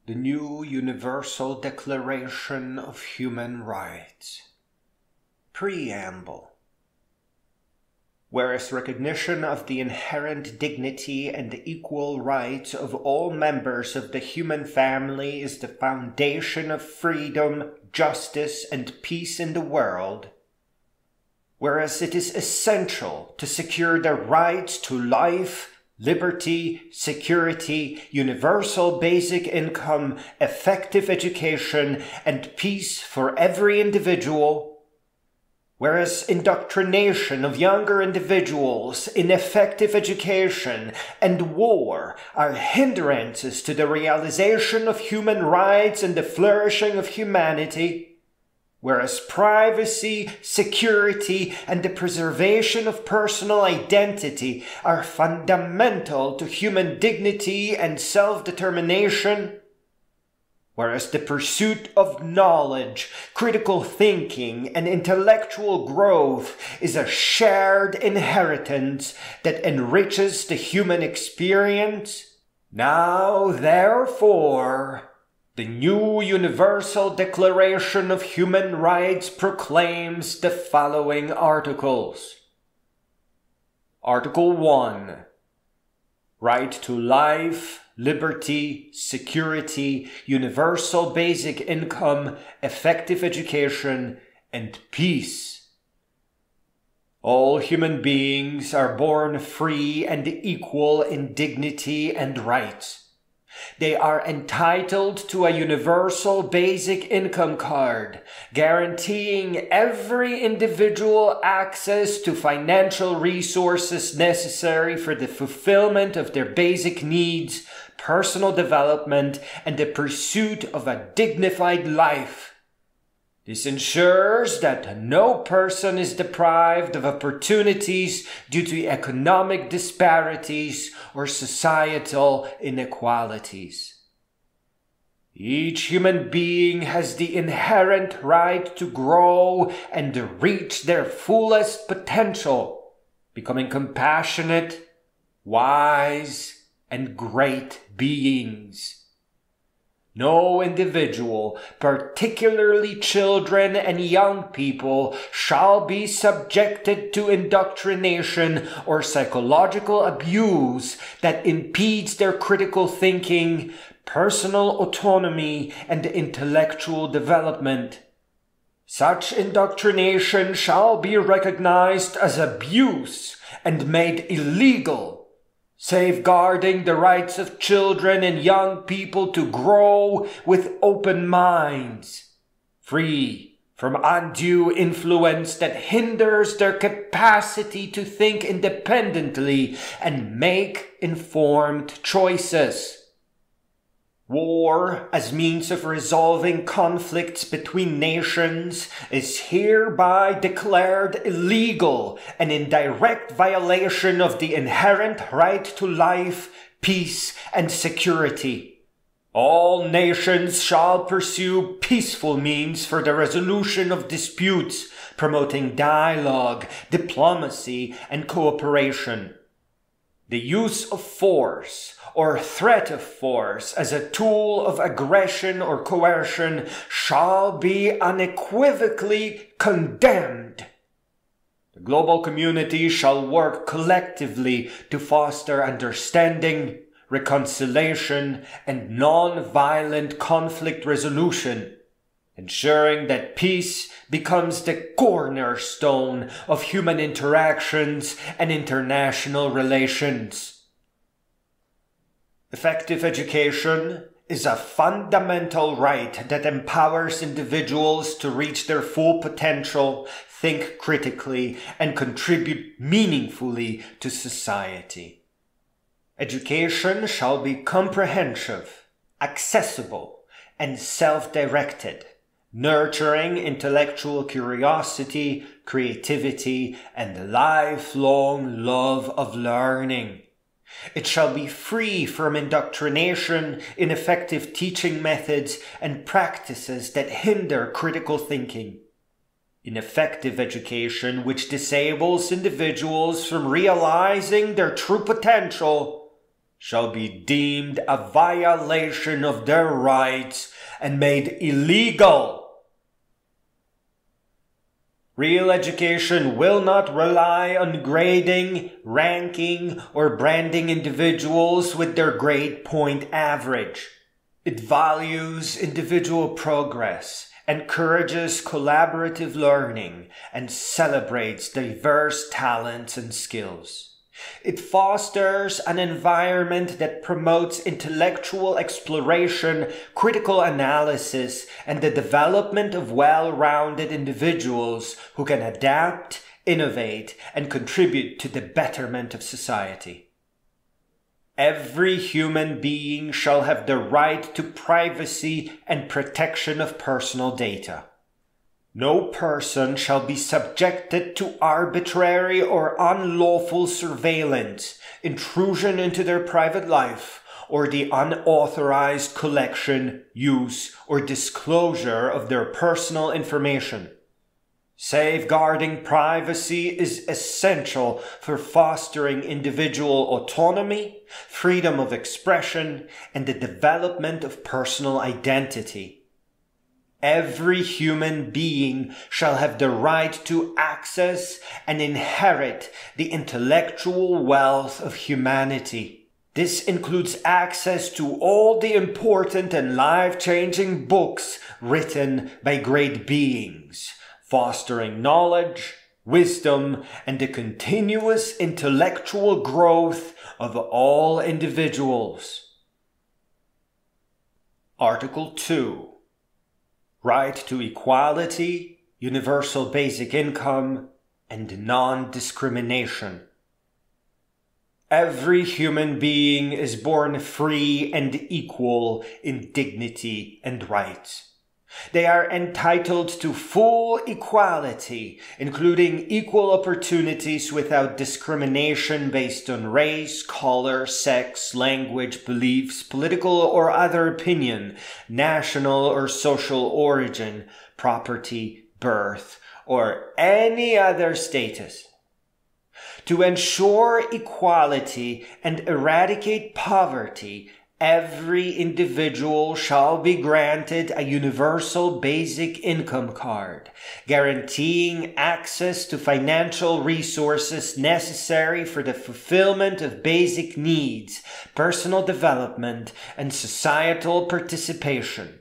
The new Universal Declaration of Human Rights. Preamble. Whereas recognition of the inherent dignity and equal rights of all members of the human family is the foundation of freedom, justice, and peace in the world, whereas it is essential to secure the rights to life, liberty, security, universal basic income, effective education, and peace for every individual, whereas indoctrination of younger individuals, ineffective education, and war are hindrances to the realization of human rights and the flourishing of humanity, whereas privacy, security, and the preservation of personal identity are fundamental to human dignity and self-determination, whereas the pursuit of knowledge, critical thinking, and intellectual growth is a shared inheritance that enriches the human experience, now, therefore, the new Universal Declaration of Human Rights proclaims the following articles. Article 1. Right to life, liberty, security, universal basic income, effective education, and peace. All human beings are born free and equal in dignity and rights. They are entitled to a universal basic income card, guaranteeing every individual access to financial resources necessary for the fulfillment of their basic needs, personal development, and the pursuit of a dignified life. This ensures that no person is deprived of opportunities due to economic disparities or societal inequalities. Each human being has the inherent right to grow and reach their fullest potential, becoming compassionate, wise, and great beings. No individual, particularly children and young people, shall be subjected to indoctrination or psychological abuse that impedes their critical thinking, personal autonomy, and intellectual development. Such indoctrination shall be recognized as abuse and made illegal, safeguarding the rights of children and young people to grow with open minds, free from undue influence that hinders their capacity to think independently and make informed choices. War, as means of resolving conflicts between nations, is hereby declared illegal and in direct violation of the inherent right to life, peace, and security. All nations shall pursue peaceful means for the resolution of disputes, promoting dialogue, diplomacy, and cooperation. The use of force or threat of force as a tool of aggression or coercion shall be unequivocally condemned. The global community shall work collectively to foster understanding, reconciliation, and non-violent conflict resolution, ensuring that peace becomes the cornerstone of human interactions and international relations. Effective education is a fundamental right that empowers individuals to reach their full potential, think critically, and contribute meaningfully to society. Education shall be comprehensive, accessible, and self-directed, nurturing intellectual curiosity, creativity, and lifelong love of learning. It shall be free from indoctrination, ineffective teaching methods, and practices that hinder critical thinking. Ineffective education, which disables individuals from realizing their true potential, shall be deemed a violation of their rights and made illegal. Real education will not rely on grading, ranking, or branding individuals with their grade point average. It values individual progress, encourages collaborative learning, and celebrates diverse talents and skills. It fosters an environment that promotes intellectual exploration, critical analysis, and the development of well-rounded individuals who can adapt, innovate, and contribute to the betterment of society. Every human being shall have the right to privacy and protection of personal data. No person shall be subjected to arbitrary or unlawful surveillance, intrusion into their private life, or the unauthorized collection, use, or disclosure of their personal information. Safeguarding privacy is essential for fostering individual autonomy, freedom of expression, and the development of personal identity. Every human being shall have the right to access and inherit the intellectual wealth of humanity. This includes access to all the important and life-changing books written by great beings, fostering knowledge, wisdom, and the continuous intellectual growth of all individuals. Article 2. Right to equality, universal basic income, and non-discrimination. Every human being is born free and equal in dignity and rights. They are entitled to full equality, including equal opportunities without discrimination based on race, color, sex, language, beliefs, political or other opinion, national or social origin, property, birth, or any other status. To ensure equality and eradicate poverty, every individual shall be granted a universal basic income card, guaranteeing access to financial resources necessary for the fulfillment of basic needs, personal development, and societal participation.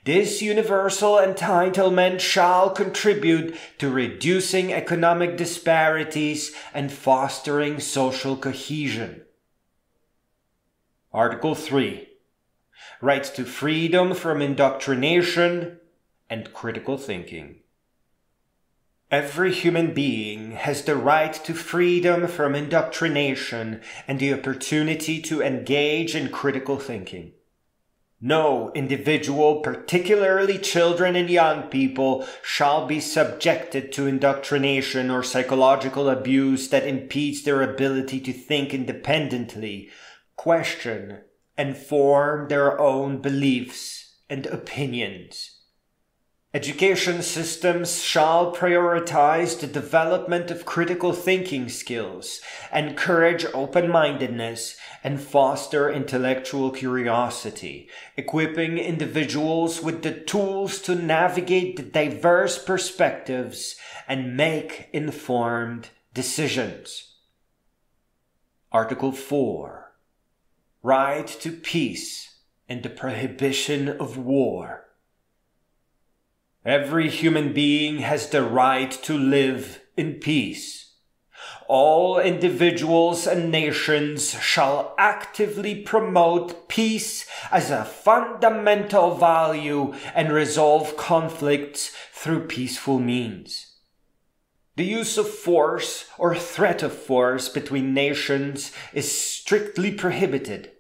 This universal entitlement shall contribute to reducing economic disparities and fostering social cohesion. Article 3. Right to freedom from indoctrination and critical thinking. Every human being has the right to freedom from indoctrination and the opportunity to engage in critical thinking. No individual, particularly children and young people, shall be subjected to indoctrination or psychological abuse that impedes their ability to think independently, question, and form their own beliefs and opinions. Education systems shall prioritize the development of critical thinking skills, encourage open-mindedness, and foster intellectual curiosity, equipping individuals with the tools to navigate the diverse perspectives and make informed decisions. Article 4. Right to peace and the prohibition of war. Every human being has the right to live in peace. All individuals and nations shall actively promote peace as a fundamental value and resolve conflicts through peaceful means. The use of force or threat of force between nations is strictly prohibited.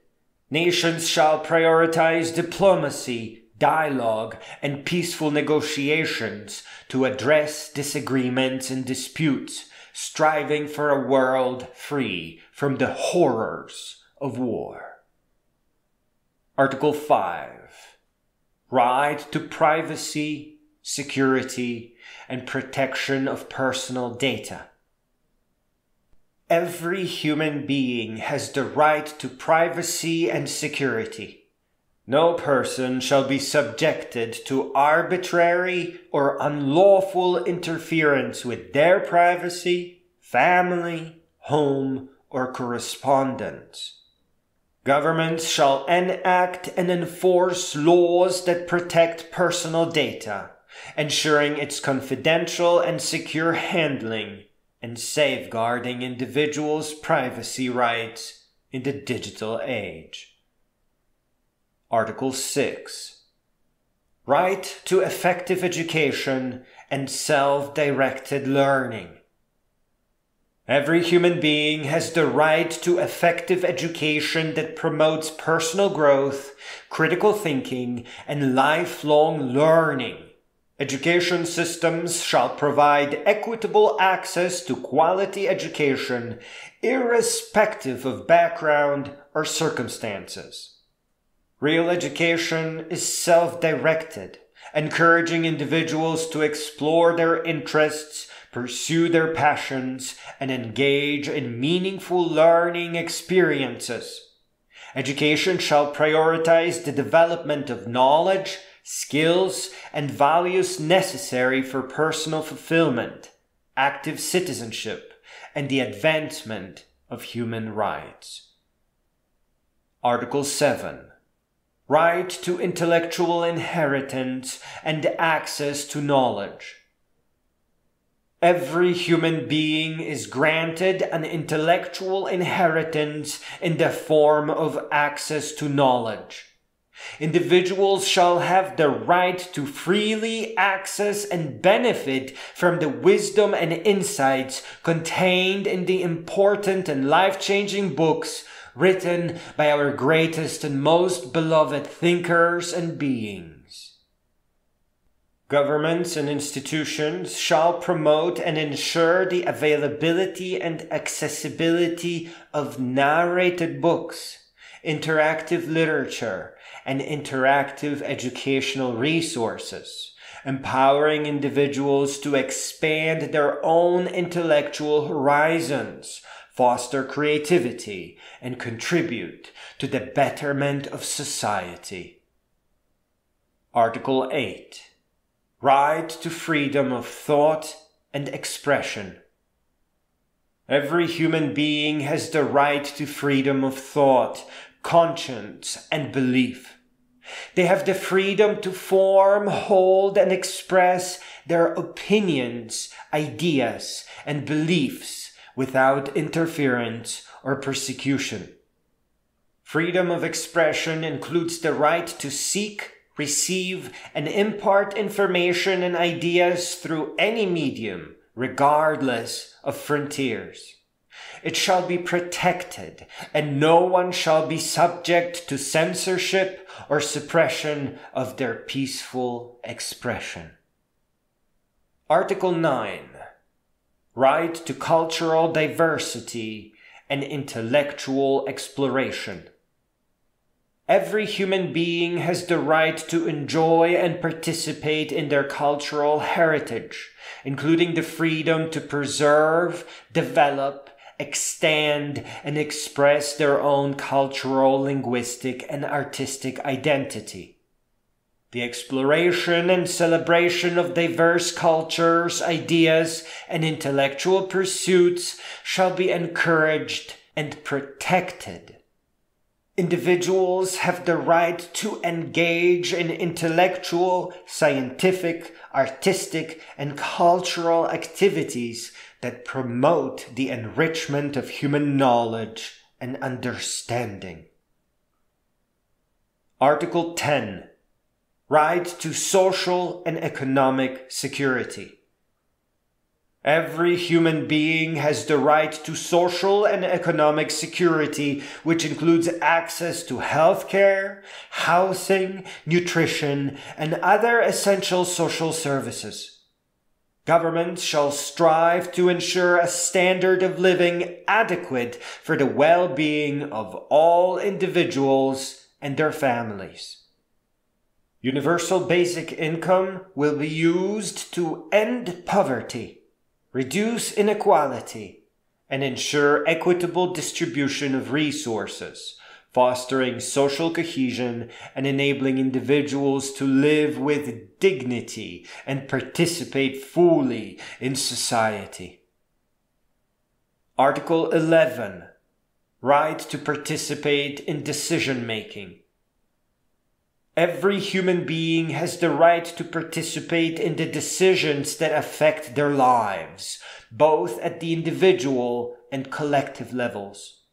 Nations shall prioritize diplomacy, dialogue, and peaceful negotiations to address disagreements and disputes, striving for a world free from the horrors of war. Article 5. Right to privacy, security, and protection of personal data. Every human being has the right to privacy and security. No person shall be subjected to arbitrary or unlawful interference with their privacy, family, home, or correspondence. Governments shall enact and enforce laws that protect personal data, ensuring its confidential and secure handling and safeguarding individuals' privacy rights in the digital age. Article 6. Right to effective education and self-directed learning. Every human being has the right to effective education that promotes personal growth, critical thinking, and lifelong learning. Education systems shall provide equitable access to quality education, irrespective of background or circumstances. Real education is self-directed, encouraging individuals to explore their interests, pursue their passions, and engage in meaningful learning experiences. Education shall prioritize the development of knowledge, skills, and values necessary for personal fulfillment, active citizenship, and the advancement of human rights. Article 7. Right to intellectual inheritance and access to knowledge. Every human being is granted an intellectual inheritance in the form of access to knowledge. Individuals shall have the right to freely access and benefit from the wisdom and insights contained in the important and life-changing books written by our greatest and most beloved thinkers and beings. Governments and institutions shall promote and ensure the availability and accessibility of narrated books, interactive literature, and interactive educational resources, empowering individuals to expand their own intellectual horizons, foster creativity, and contribute to the betterment of society. Article 8. Right to freedom of thought and expression. Every human being has the right to freedom of thought, conscience, and belief. They have the freedom to form, hold, and express their opinions, ideas, and beliefs without interference or persecution. Freedom of expression includes the right to seek, receive, and impart information and ideas through any medium, regardless of frontiers. It shall be protected, and no one shall be subject to censorship or suppression of their peaceful expression. Article 9. Right to cultural diversity and intellectual exploration. Every human being has the right to enjoy and participate in their cultural heritage, including the freedom to preserve, develop, extend, and express their own cultural, linguistic, and artistic identity. The exploration and celebration of diverse cultures, ideas, and intellectual pursuits shall be encouraged and protected. Individuals have the right to engage in intellectual, scientific, artistic, and cultural activities that promote the enrichment of human knowledge and understanding. Article 10. Right to social and economic security. Every human being has the right to social and economic security, which includes access to healthcare, housing, nutrition, and other essential social services. Governments shall strive to ensure a standard of living adequate for the well-being of all individuals and their families. Universal basic income will be used to end poverty, reduce inequality, and ensure equitable distribution of resources, fostering social cohesion and enabling individuals to live with dignity and participate fully in society. Article 11. Right to participate in decision-making. Every human being has the right to participate in the decisions that affect their lives, both at the individual and collective levels.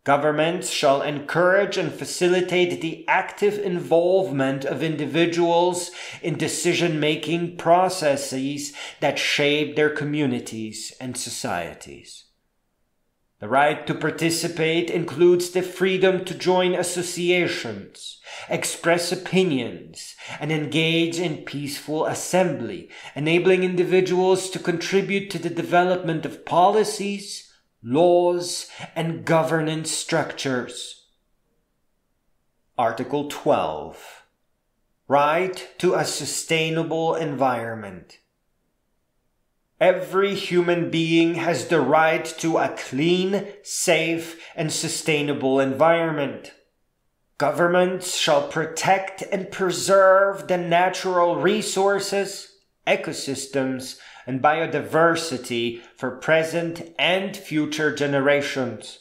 Governments shall encourage and facilitate the active involvement of individuals in decision-making processes that shape their communities and societies. The right to participate includes the freedom to join associations, express opinions, and engage in peaceful assembly, enabling individuals to contribute to the development of policies, laws, and governance structures. Article 12. Right to a sustainable environment. Every human being has the right to a clean, safe, and sustainable environment. Governments shall protect and preserve the natural resources, ecosystems, and biodiversity for present and future generations.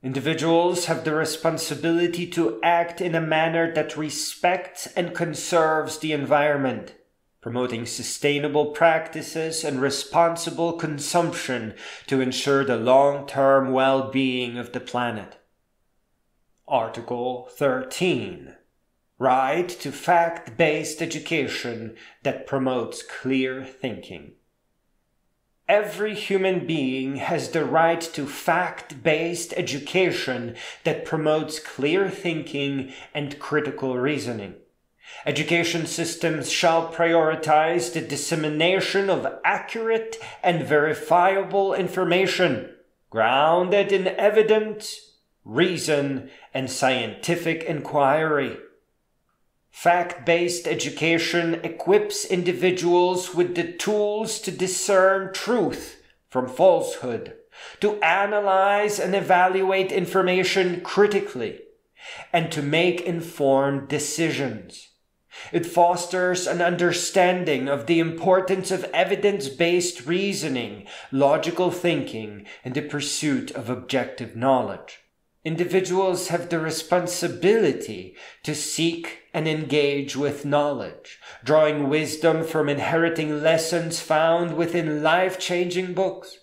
Individuals have the responsibility to act in a manner that respects and conserves the environment, promoting sustainable practices and responsible consumption to ensure the long-term well-being of the planet. Article 13. Right to fact-based education that promotes clear thinking. Every human being has the right to fact-based education that promotes clear thinking and critical reasoning. Education systems shall prioritize the dissemination of accurate and verifiable information, grounded in evidence, reason, and scientific inquiry. Fact-based education equips individuals with the tools to discern truth from falsehood, to analyze and evaluate information critically, and to make informed decisions. It fosters an understanding of the importance of evidence-based reasoning, logical thinking, and the pursuit of objective knowledge. Individuals have the responsibility to seek and engage with knowledge, drawing wisdom from inheriting lessons found within life-changing books.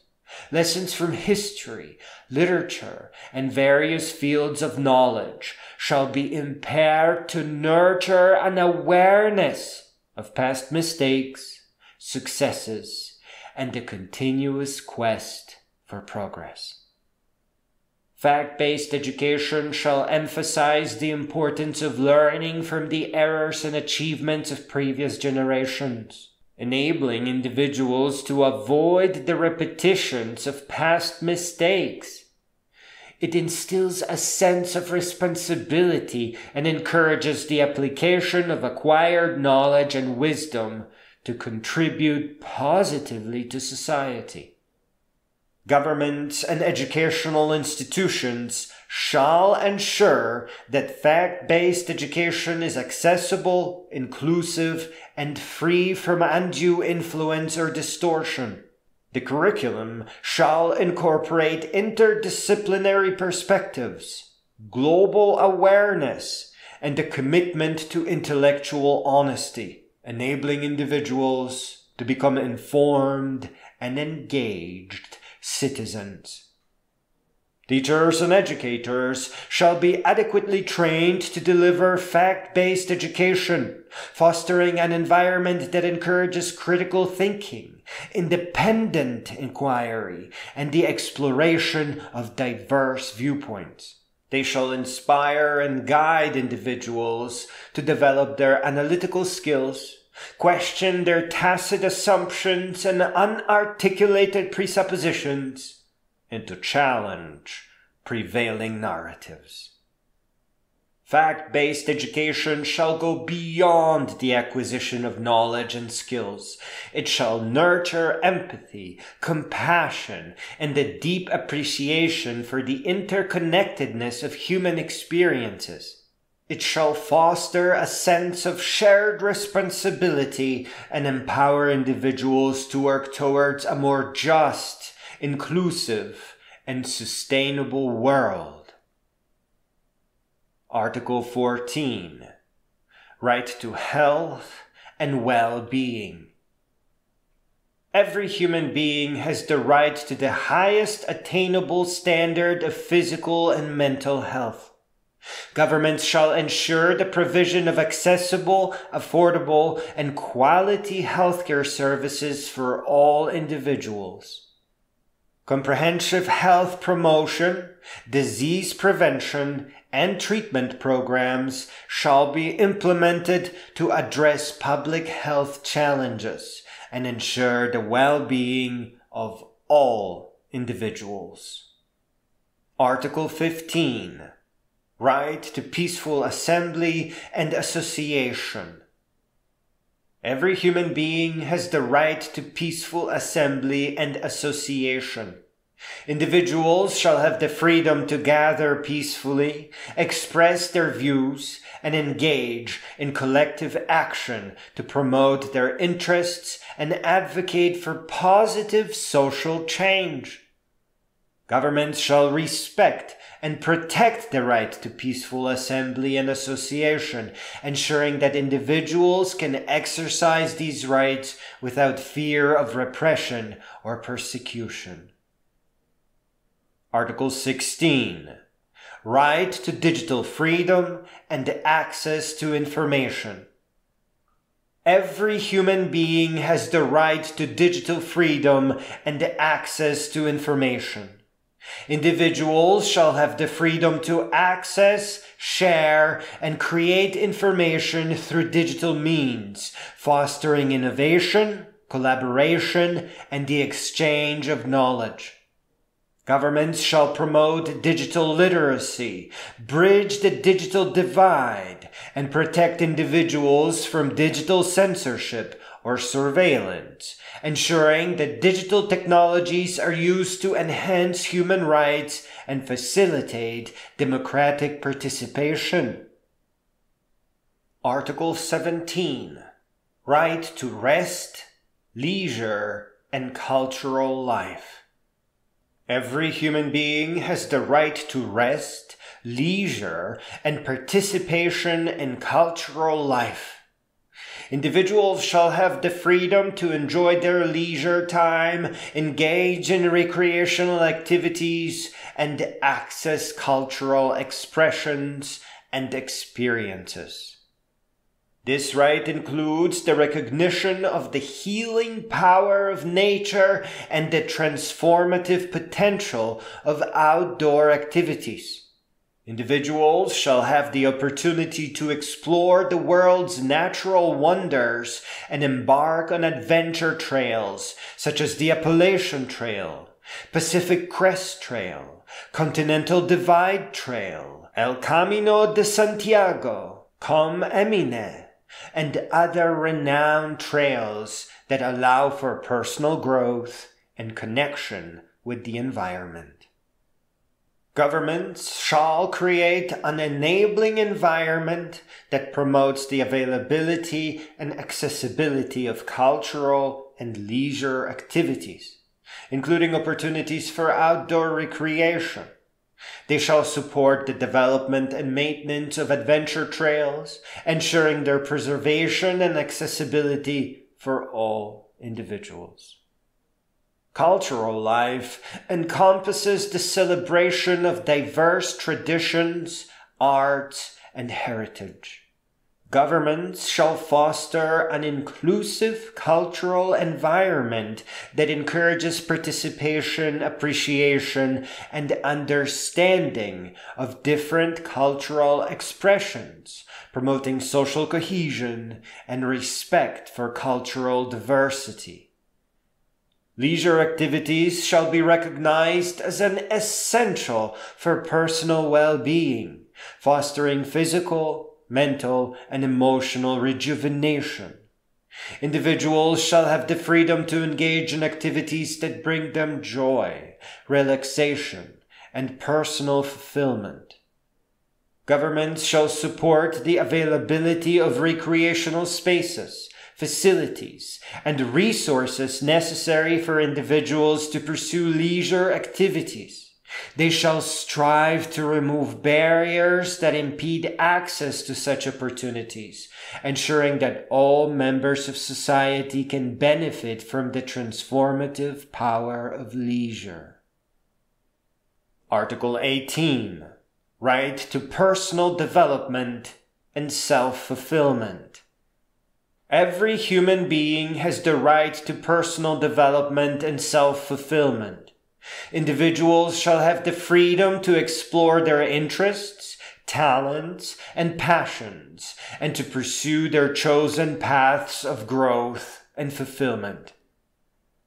Lessons from history, literature, and various fields of knowledge shall be impaired to nurture an awareness of past mistakes, successes, and the continuous quest for progress. Fact-based education shall emphasize the importance of learning from the errors and achievements of previous generations, enabling individuals to avoid the repetitions of past mistakes. It instills a sense of responsibility and encourages the application of acquired knowledge and wisdom to contribute positively to society. Governments and educational institutions shall ensure that fact-based education is accessible, inclusive, and free from undue influence or distortion. The curriculum shall incorporate interdisciplinary perspectives, global awareness, and a commitment to intellectual honesty, enabling individuals to become informed and engaged citizens. Teachers and educators shall be adequately trained to deliver fact-based education, fostering an environment that encourages critical thinking, independent inquiry, and the exploration of diverse viewpoints. They shall inspire and guide individuals to develop their analytical skills, question their tacit assumptions and unarticulated presuppositions, and to challenge prevailing narratives. Fact-based education shall go beyond the acquisition of knowledge and skills. It shall nurture empathy, compassion, and a deep appreciation for the interconnectedness of human experiences. It shall foster a sense of shared responsibility and empower individuals to work towards a more just, inclusive, and sustainable world. Article 14. Right to health and well-being. Every human being has the right to the highest attainable standard of physical and mental health. Governments shall ensure the provision of accessible, affordable, and quality healthcare services for all individuals. Comprehensive health promotion, disease prevention, and treatment programs shall be implemented to address public health challenges and ensure the well-being of all individuals. Article 15. Right to peaceful assembly and association. Every human being has the right to peaceful assembly and association. Individuals shall have the freedom to gather peacefully, express their views, and engage in collective action to promote their interests and advocate for positive social change. Governments shall respect and protect the right to peaceful assembly and association, ensuring that individuals can exercise these rights without fear of repression or persecution. Article 16. Right to digital freedom and access to information. Every human being has the right to digital freedom and access to information. Individuals shall have the freedom to access, share, and create information through digital means, fostering innovation, collaboration, and the exchange of knowledge. Governments shall promote digital literacy, bridge the digital divide, and protect individuals from digital censorship or surveillance, ensuring that digital technologies are used to enhance human rights and facilitate democratic participation. Article 17. Right to rest, leisure, and cultural life. Every human being has the right to rest, leisure, and participation in cultural life. Individuals shall have the freedom to enjoy their leisure time, engage in recreational activities, and access cultural expressions and experiences. This right includes the recognition of the healing power of nature and the transformative potential of outdoor activities. Individuals shall have the opportunity to explore the world's natural wonders and embark on adventure trails such as the Appalachian Trail, Pacific Crest Trail, Continental Divide Trail, El Camino de Santiago, Com Emine, and other renowned trails that allow for personal growth and connection with the environment. Governments shall create an enabling environment that promotes the availability and accessibility of cultural and leisure activities, including opportunities for outdoor recreation. They shall support the development and maintenance of adventure trails, ensuring their preservation and accessibility for all individuals. Cultural life encompasses the celebration of diverse traditions, arts, and heritage. Governments shall foster an inclusive cultural environment that encourages participation, appreciation, and understanding of different cultural expressions, promoting social cohesion and respect for cultural diversity. Leisure activities shall be recognized as an essential for personal well-being, fostering physical, mental, and emotional rejuvenation. Individuals shall have the freedom to engage in activities that bring them joy, relaxation, and personal fulfillment. Governments shall support the availability of recreational spaces, facilities, and resources necessary for individuals to pursue leisure activities. They shall strive to remove barriers that impede access to such opportunities, ensuring that all members of society can benefit from the transformative power of leisure. Article 18. Right to personal development and self-fulfillment. Every human being has the right to personal development and self-fulfillment. Individuals shall have the freedom to explore their interests, talents, and passions, and to pursue their chosen paths of growth and fulfillment.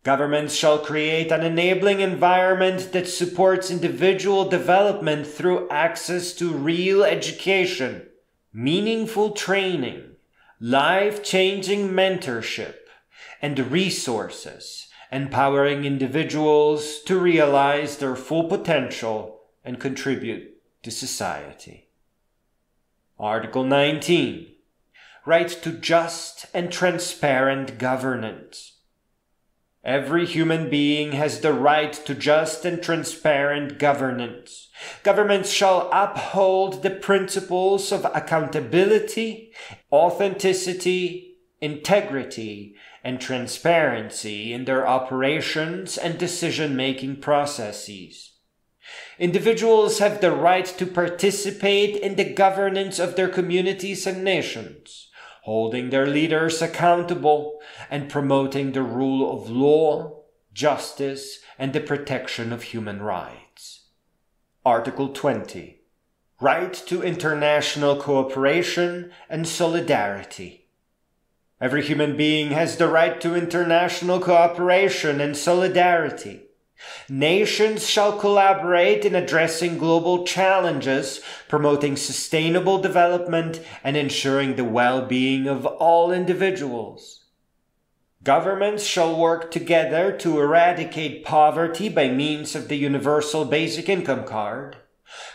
Governments shall create an enabling environment that supports individual development through access to real education, meaningful training, life-changing mentorship, and resources, empowering individuals to realize their full potential and contribute to society. Article 19. Right to just and transparent governance. Every human being has the right to just and transparent governance. Governments shall uphold the principles of accountability, authenticity, integrity, and transparency in their operations and decision-making processes. Individuals have the right to participate in the governance of their communities and nations, holding their leaders accountable and promoting the rule of law, justice, and the protection of human rights. Article 20. Right to international cooperation and solidarity. Every human being has the right to international cooperation and solidarity. Nations shall collaborate in addressing global challenges, promoting sustainable development, and ensuring the well-being of all individuals. Governments shall work together to eradicate poverty by means of the Universal Basic Income Card,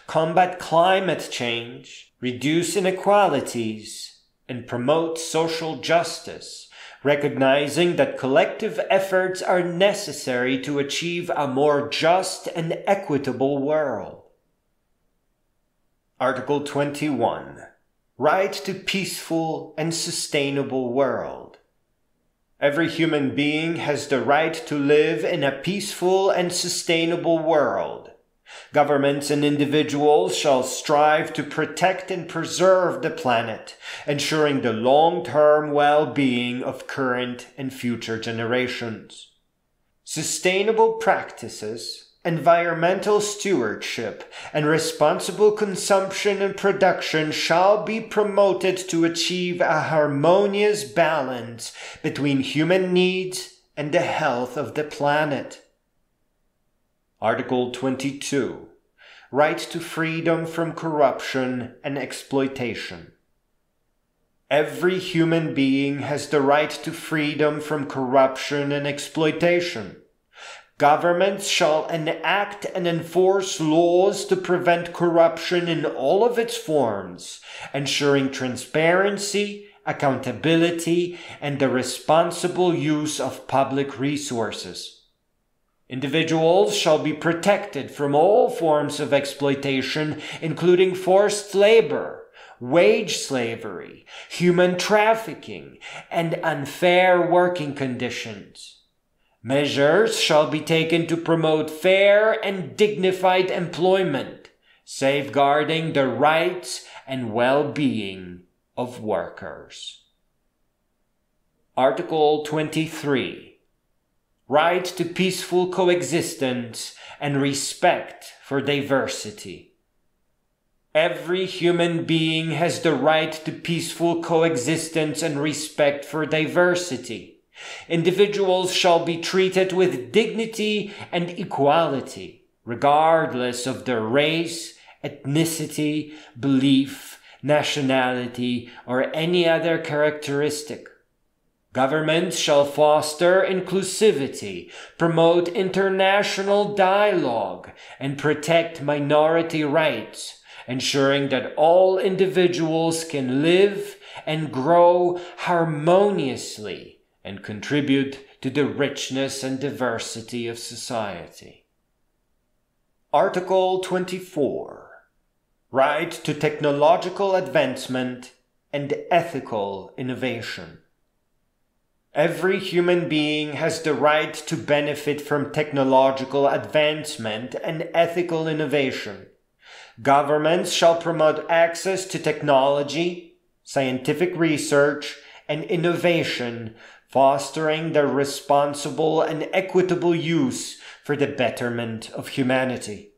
combat climate change, reduce inequalities, and promote social justice, recognizing that collective efforts are necessary to achieve a more just and equitable world. Article 21. Right to peaceful and sustainable world. Every human being has the right to live in a peaceful and sustainable world. Governments and individuals shall strive to protect and preserve the planet, ensuring the long-term well-being of current and future generations. Sustainable practices, environmental stewardship, and responsible consumption and production shall be promoted to achieve a harmonious balance between human needs and the health of the planet. Article 22. Right to freedom from corruption and exploitation. Every human being has the right to freedom from corruption and exploitation. Governments shall enact and enforce laws to prevent corruption in all of its forms, ensuring transparency, accountability, and the responsible use of public resources. Individuals shall be protected from all forms of exploitation, including forced labor, wage slavery, human trafficking, and unfair working conditions. Measures shall be taken to promote fair and dignified employment, safeguarding the rights and well-being of workers. Article 23. Right to peaceful coexistence and respect for diversity. Every human being has the right to peaceful coexistence and respect for diversity. Individuals shall be treated with dignity and equality, regardless of their race, ethnicity, belief, nationality, or any other characteristic. Governments shall foster inclusivity, promote international dialogue, and protect minority rights, ensuring that all individuals can live and grow harmoniously and contribute to the richness and diversity of society. Article 24. Right to technological advancement and ethical innovation. Every human being has the right to benefit from technological advancement and ethical innovation. Governments shall promote access to technology, scientific research, and innovation, fostering their responsible and equitable use for the betterment of humanity.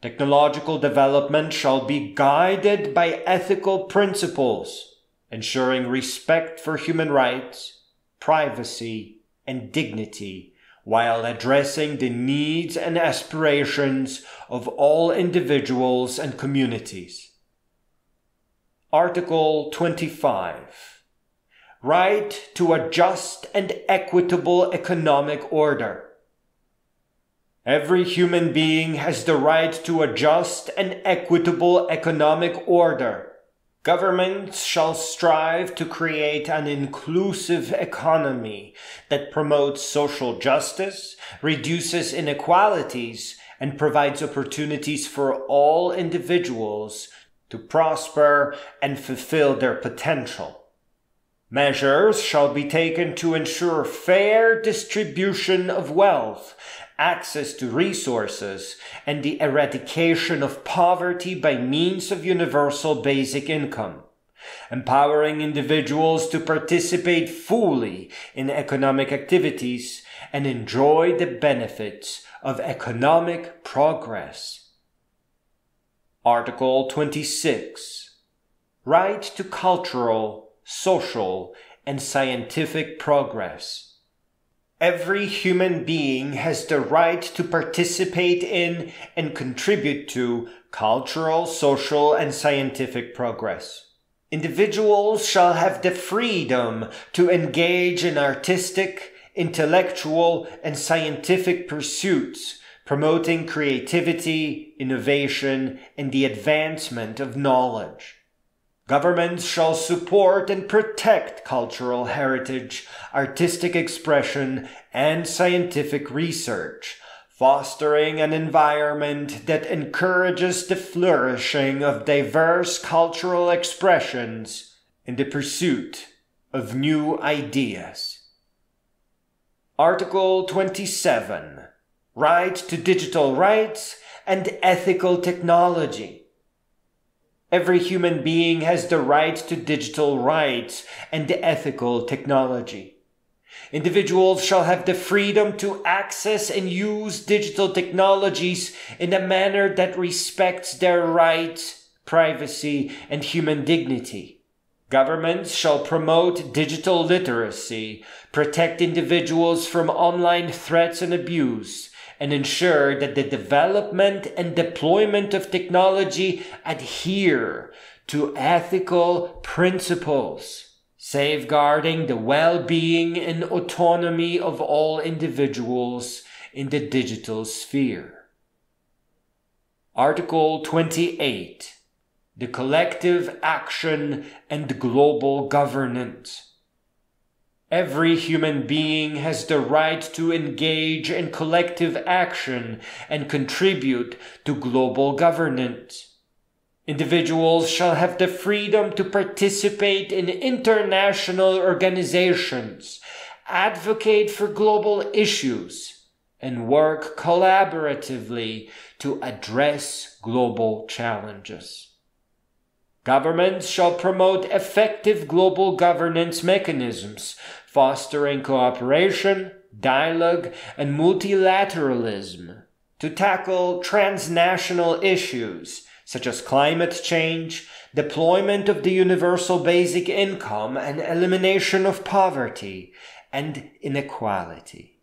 Technological development shall be guided by ethical principles, ensuring respect for human rights, privacy, and dignity, while addressing the needs and aspirations of all individuals and communities. Article 25. Right to a just and equitable economic order. Every human being has the right to a just and equitable economic order. Governments shall strive to create an inclusive economy that promotes social justice, reduces inequalities, and provides opportunities for all individuals to prosper and fulfill their potential. Measures shall be taken to ensure fair distribution of wealth, access to resources, and the eradication of poverty by means of universal basic income, empowering individuals to participate fully in economic activities and enjoy the benefits of economic progress. Article 26. Right to cultural, social, and scientific progress. Every human being has the right to participate in and contribute to cultural, social, and scientific progress. Individuals shall have the freedom to engage in artistic, intellectual, and scientific pursuits, promoting creativity, innovation, and the advancement of knowledge. Governments shall support and protect cultural heritage, artistic expression, and scientific research, fostering an environment that encourages the flourishing of diverse cultural expressions in the pursuit of new ideas. Article 27. Right to digital rights and ethical technology. Every human being has the right to digital rights and ethical technology. Individuals shall have the freedom to access and use digital technologies in a manner that respects their rights, privacy, and human dignity. Governments shall promote digital literacy, protect individuals from online threats and abuse, and ensure that the development and deployment of technology adhere to ethical principles, safeguarding the well-being and autonomy of all individuals in the digital sphere. Article 28. The collective action and global governance. Every human being has the right to engage in collective action and contribute to global governance. Individuals shall have the freedom to participate in international organizations, advocate for global issues, and work collaboratively to address global challenges. Governments shall promote effective global governance mechanisms, fostering cooperation, dialogue, and multilateralism to tackle transnational issues such as climate change, deployment of the universal basic income, and elimination of poverty and inequality,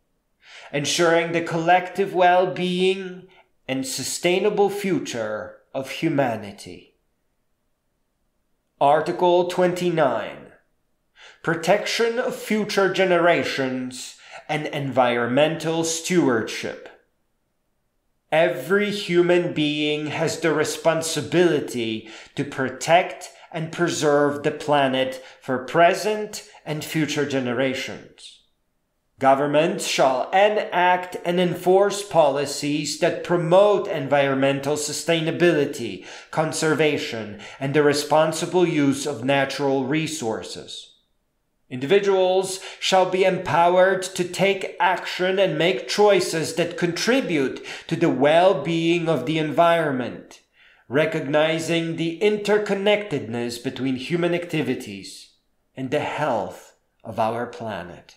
ensuring the collective well-being and sustainable future of humanity. Article 29. Protection of future generations and environmental stewardship. Every human being has the responsibility to protect and preserve the planet for present and future generations. Governments shall enact and enforce policies that promote environmental sustainability, conservation, and the responsible use of natural resources. Individuals shall be empowered to take action and make choices that contribute to the well-being of the environment, recognizing the interconnectedness between human activities and the health of our planet.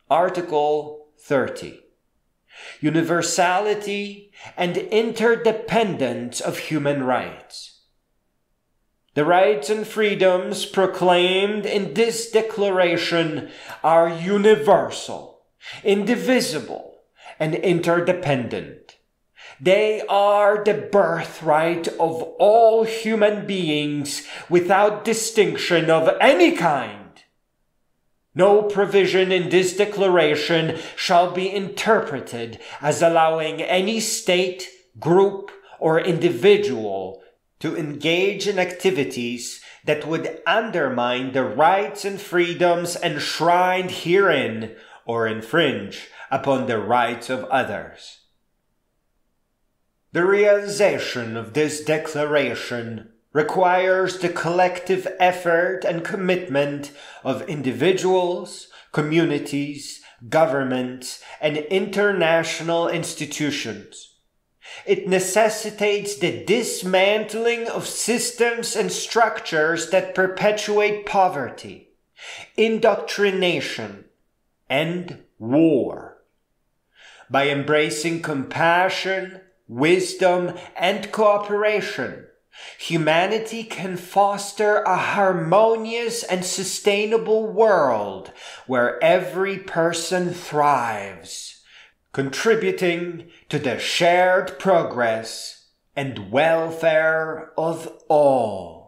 Article 30. Universality and interdependence of human rights. The rights and freedoms proclaimed in this declaration are universal, indivisible, and interdependent. They are the birthright of all human beings without distinction of any kind. No provision in this declaration shall be interpreted as allowing any state, group, or individual to engage in activities that would undermine the rights and freedoms enshrined herein or infringe upon the rights of others. The realization of this declaration requires the collective effort and commitment of individuals, communities, governments, and international institutions. It necessitates the dismantling of systems and structures that perpetuate poverty, indoctrination, and war. By embracing compassion, wisdom, and cooperation, humanity can foster a harmonious and sustainable world where every person thrives, contributing to the shared progress and welfare of all.